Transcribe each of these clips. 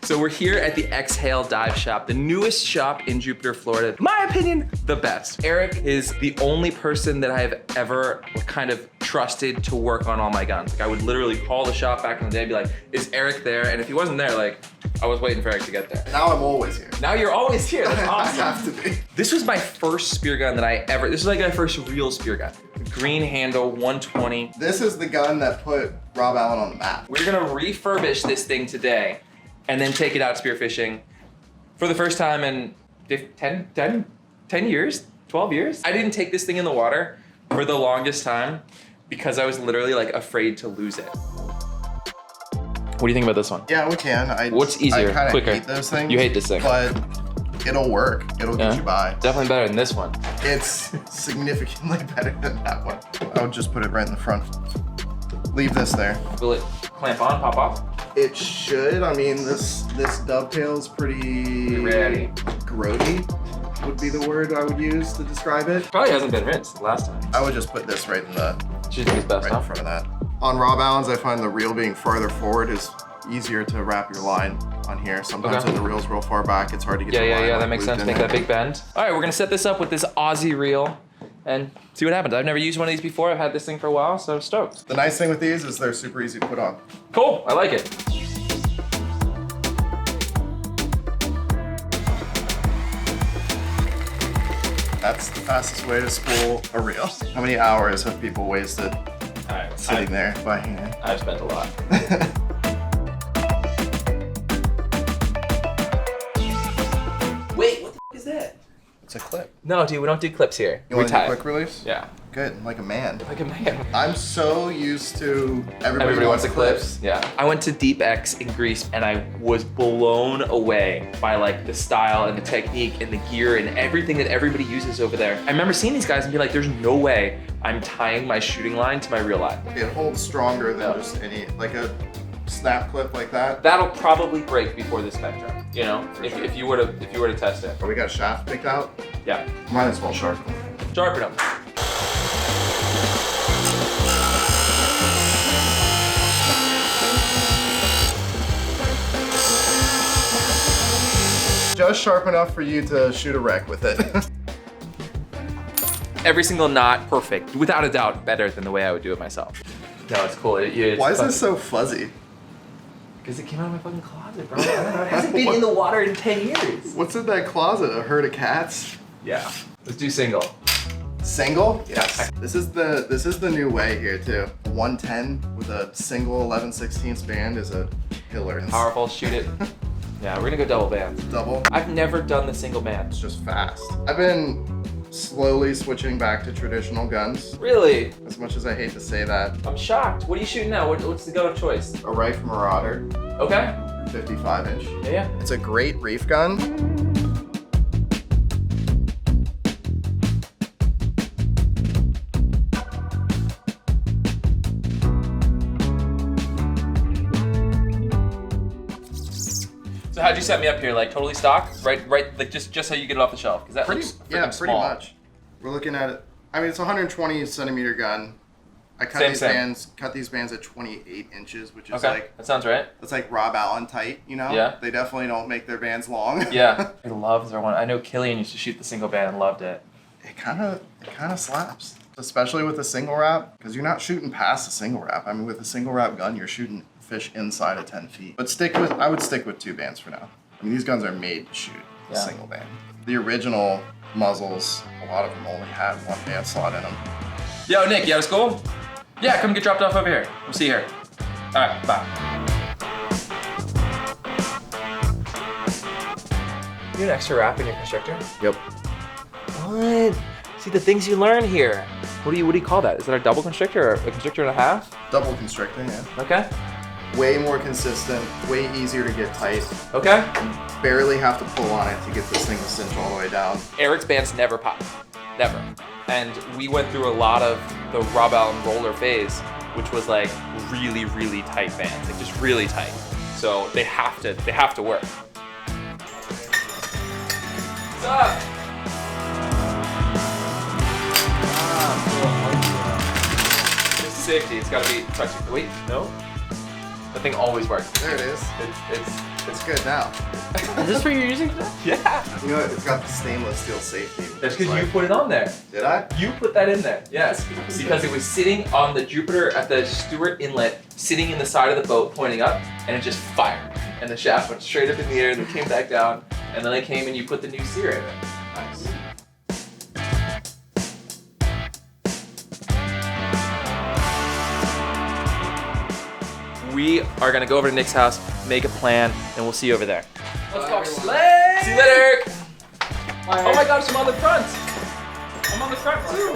So we're here at the Exhale Dive Shop, the newest shop in Jupiter, Florida. In my opinion, the best. Eric is the only person that I have ever kind of trusted to work on all my guns. Like I would literally call the shop back in the day and be like, is Eric there? And if he wasn't there, like, I was waiting for Eric to get there. Now I'm always here. Now you're always here, that's awesome. I have to be. This was my first spear gun that I ever, this was like my first real spear gun. Green handle, 120. This is the gun that put Rob Allen on the map. We're gonna refurbish this thing today and then take it out spearfishing for the first time in 10 years, 12 years. I didn't take this thing in the water for the longest time because I was literally like afraid to lose it. What do you think about this one? Yeah, we can. What's easier, I kind of quicker? hate those things. You hate this thing. But it'll work. It'll get you by. Definitely better than this one. It's significantly better than that one. I would just put it right in the front. Leave this there. Will it clamp on, pop off? It should. I mean, this dovetail's pretty Ready. grody would be the word I would use to describe it. Probably hasn't been rinsed the last time. I would just put this right in the Should do his best, right in front of that. On Rob Allen's, I find the reel being farther forward is easier to wrap your line on here. Sometimes when the reel's real far back, it's hard to get the line Yeah, that makes sense. Make that big bend. All right, we're gonna set this up with this Aussie reel and see what happens. I've never used one of these before. I've had this thing for a while, so I'm stoked. The nice thing with these is they're super easy to put on. Cool, I like it. That's the fastest way to spool a reel. How many hours have people wasted sitting there by hand? I've spent a lot. Wait, what the f is that? It's a clip. No, dude, we don't do clips here. You want to do quick release? Yeah. Good, like a man. Like a man. I'm so used to Everybody wants the clips. Yeah. I went to Deep X in Greece and I was blown away by like the style and the technique and the gear and everything that everybody uses over there. I remember seeing these guys and be like, there's no way I'm tying my shooting line to my reel line. It holds stronger than just any, like a snap clip like that. That'll probably break before this Spectrum, you know? If you were to test it. Oh, we got a shaft picked out? Yeah. Might as well sharpen. Sharpen them. Just sharp enough for you to shoot a wreck with it. Every single knot, perfect. Without a doubt, better than the way I would do it myself. No, it's cool. It's Why is this so fuzzy? Because it came out of my fucking closet, bro. I don't know. It hasn't been in the water in 10 years. What's in that closet? A herd of cats? Yeah. Let's do single. Single? Yes. This is the new way here too. 110 with a single 11/16 band is a killer. Powerful, shoot it. Yeah, we're gonna go double band. Double? I've never done the single band. It's just fast. I've been slowly switching back to traditional guns. Really? As much as I hate to say that. I'm shocked. What are you shooting now? What's the gun of choice? A Rifle Marauder. Okay. 55 inch. Yeah. It's a great reef gun. So how'd you set me up here? Like totally stock? Right, like just so you get it off the shelf? Because that looks pretty small. much. We're looking at it. I mean, it's a 120 centimeter gun. I cut these bands at 28 inches, which is like that sounds right. That's like Rob Allen tight, you know? Yeah. They definitely don't make their bands long. Yeah. I love their one. I know Killian used to shoot the single band and loved it. It kind of slaps, especially with a single wrap, because you're not shooting past a single wrap. I mean, with a single wrap gun, you're shooting fish inside of 10 feet. But I would stick with 2 bands for now. I mean, these guns are made to shoot a single band. The original muzzles, a lot of them only had 1 band slot in them. Yo, Nick, you out of school? Yeah, come get dropped off over here. We'll see you here. All right, bye. You do an extra wrap in your constrictor? Yep. What? See the things you learn here. What do you call that? Is that a double constrictor or a constrictor and a half? Double constrictor, yeah. Okay. Way more consistent, way easier to get tight. Okay. You barely have to pull on it to get this thing to cinch all the way down. Eric's bands never pop, never. And we went through a lot of the Rob Allen roller phase, which was like really, really tight bands, like just really tight. So they have to work. What's up? It's sick, dude. It's gotta be touching. Wait, no? The thing always works. There it is. It's good now. Is this what you're using today? Yeah. You know what? It's got the stainless steel safety. That's because you put it on there. Did I? You put that in there. Yes. Because it was sitting on the Jupiter at the Stewart Inlet, sitting in the side of the boat, pointing up, and it just fired. And the shaft went straight up in the air, and then came back down, and then I came and you put the new sear in it. Nice. We are gonna go over to Nick's house, make a plan, and we'll see you over there. Let's go sleigh! See you later! Oh my gosh, I'm on the front! I'm on the front too!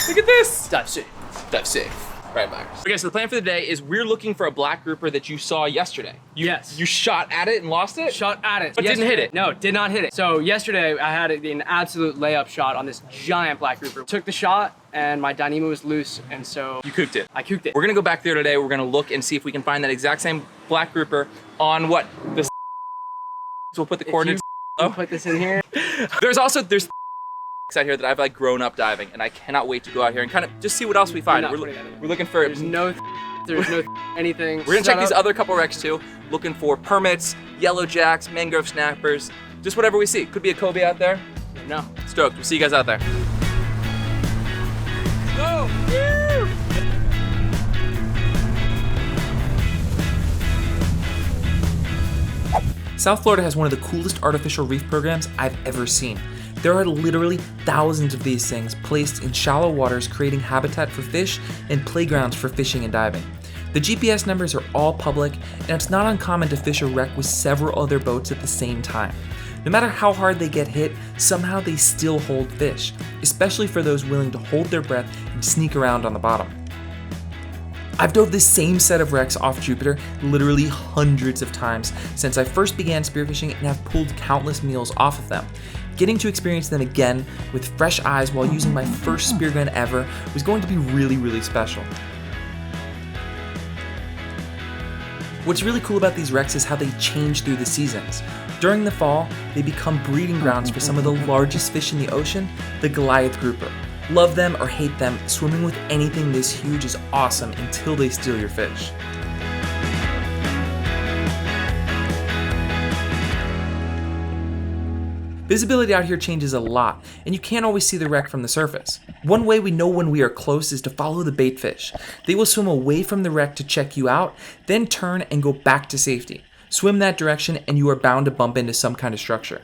Look at this! Dive safe. Dive safe. Right back. Okay, so the plan for the day is we're looking for a black grouper that you saw yesterday. Yes. You shot at it and lost it? Shot at it. But didn't hit it? No, did not hit it. So yesterday I had an absolute layup shot on this giant black grouper. Took the shot and my dynamo was loose, and so You cooked it. I cooked it. We're gonna go back there today. We're gonna look and see if we can find that exact same black grouper on what? The So we'll put the coordinates. Put this in here. There's out here that I've like grown up diving, and I cannot wait to go out here and kind of just see what else we find. We're looking for. There's no anything. We're gonna check these other couple wrecks too, looking for permits, yellow jacks, mangrove snappers, just whatever we see. Could be a cobia out there. No. Stoked. We'll see you guys out there. Go! Woo! South Florida has one of the coolest artificial reef programs I've ever seen. There are literally thousands of these things placed in shallow waters, creating habitat for fish and playgrounds for fishing and diving. The GPS numbers are all public, and it's not uncommon to fish a wreck with several other boats at the same time. No matter how hard they get hit, somehow they still hold fish, especially for those willing to hold their breath and sneak around on the bottom. I've dove this same set of wrecks off Jupiter literally hundreds of times since I first began spearfishing, and have pulled countless meals off of them. Getting to experience them again with fresh eyes while using my first spear gun ever was going to be really, really special. What's really cool about these wrecks is how they change through the seasons. During the fall, they become breeding grounds for some of the largest fish in the ocean, the Goliath grouper. Love them or hate them, swimming with anything this huge is awesome until they steal your fish. Visibility out here changes a lot, and you can't always see the wreck from the surface. One way we know when we are close is to follow the bait fish. They will swim away from the wreck to check you out, then turn and go back to safety. Swim that direction and you are bound to bump into some kind of structure.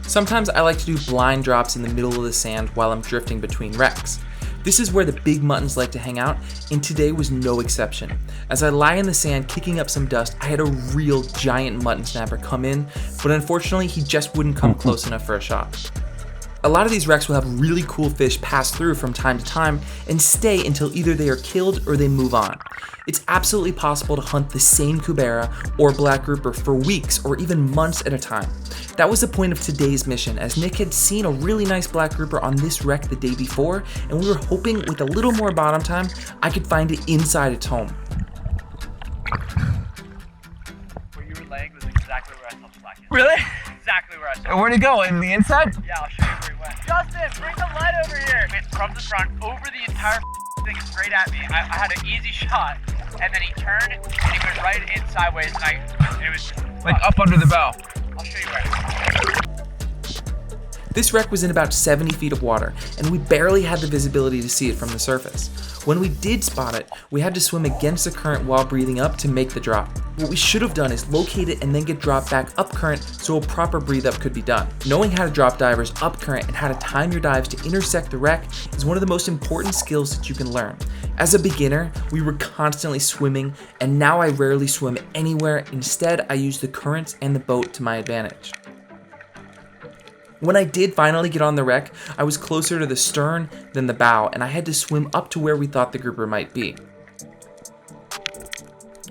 Sometimes I like to do blind drops in the middle of the sand while I'm drifting between wrecks. This is where the big muttons like to hang out, and today was no exception. As I lie in the sand kicking up some dust, I had a real giant mutton snapper come in, but unfortunately he just wouldn't come close enough for a shot. A lot of these wrecks will have really cool fish pass through from time to time and stay until either they are killed or they move on. It's absolutely possible to hunt the same cubera or black grouper for weeks or even months at a time. That was the point of today's mission, as Nick had seen a really nice black grouper on this wreck the day before, and we were hoping with a little more bottom time, I could find it inside its home. Where you were laying was exactly where I saw the black. Really? Exactly where I saw it. Where'd it go? In the inside? Yeah, I'll show you where he went. Justin, bring the light over here. It's from the front over the entire thing straight at me. I had an easy shot, and then he turned and he went right in sideways, and it was Like up under the bow. I'll show you where. This wreck was in about 70 feet of water, and we barely had the visibility to see it from the surface. When we did spot it, we had to swim against the current while breathing up to make the drop. What we should have done is locate it and then get dropped back up current so a proper breathe up could be done. Knowing how to drop divers up current and how to time your dives to intersect the wreck is one of the most important skills that you can learn. As a beginner, we were constantly swimming, and now I rarely swim anywhere. Instead, I use the currents and the boat to my advantage. When I did finally get on the wreck, I was closer to the stern than the bow, and I had to swim up to where we thought the grouper might be.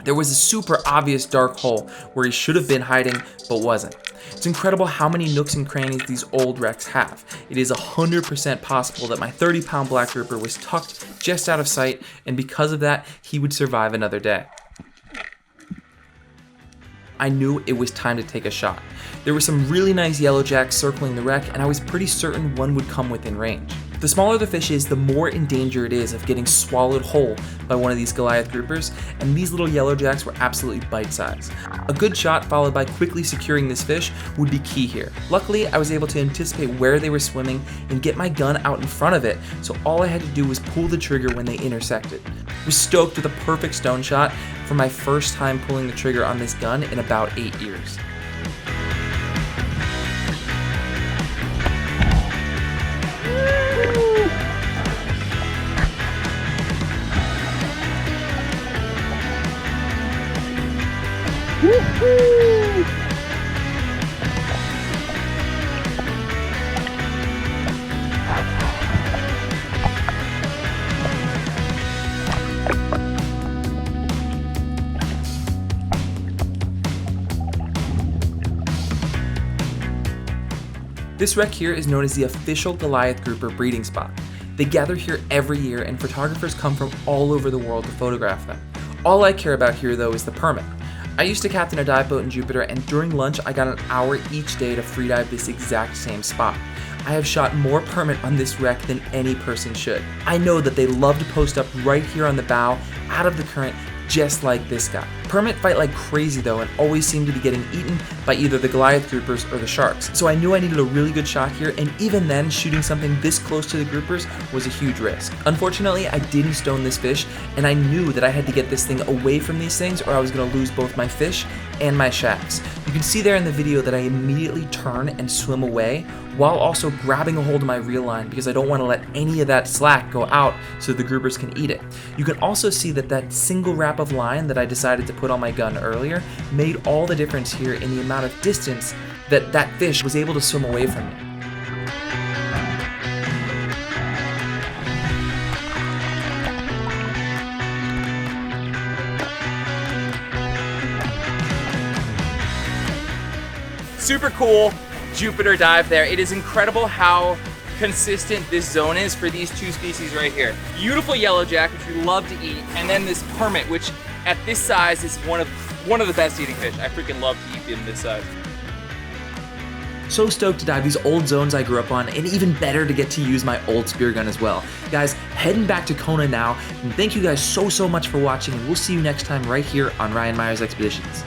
There was a super obvious dark hole where he should have been hiding, but wasn't. It's incredible how many nooks and crannies these old wrecks have. It is 100% possible that my 30-pound black grouper was tucked just out of sight, and because of that, he would survive another day. I knew it was time to take a shot. There were some really nice yellowjacks circling the wreck, and I was pretty certain one would come within range. The smaller the fish is, the more in danger it is of getting swallowed whole by one of these Goliath groupers, and these little yellowjacks were absolutely bite-sized. A good shot followed by quickly securing this fish would be key here. Luckily, I was able to anticipate where they were swimming and get my gun out in front of it, so all I had to do was pull the trigger when they intersected. I was stoked with a perfect stone shot for my first time pulling the trigger on this gun in about 8 years. This wreck here is known as the official Goliath grouper breeding spot. They gather here every year and photographers come from all over the world to photograph them. All I care about here though is the permit. I used to captain a dive boat in Jupiter, and during lunch I got an hour each day to freedive this exact same spot. I have shot more permit on this wreck than any person should. I know that they love to post up right here on the bow, out of the current, just like this guy. Permit fight like crazy though, and always seem to be getting eaten by either the Goliath groupers or the sharks. So I knew I needed a really good shot here, and even then, shooting something this close to the groupers was a huge risk. Unfortunately, I didn't stone this fish, and I knew that I had to get this thing away from these things or I was gonna lose both my fish and my shafts. You can see there in the video that I immediately turn and swim away while also grabbing a hold of my reel line because I don't want to let any of that slack go out so the groupers can eat it. You can also see that that single wrap of line that I decided to put on my gun earlier made all the difference here in the amount of distance that that fish was able to swim away from me. Super cool Jupiter dive there. It is incredible how consistent this zone is for these two species right here. Beautiful yellowjack, which we love to eat, and then this permit, which at this size is one of the best eating fish. I freaking love to eat them this size. So stoked to dive these old zones I grew up on, and even better to get to use my old spear gun as well. Guys, heading back to Kona now, and thank you guys so much for watching, and we'll see you next time right here on Ryan Meyer's Expeditions.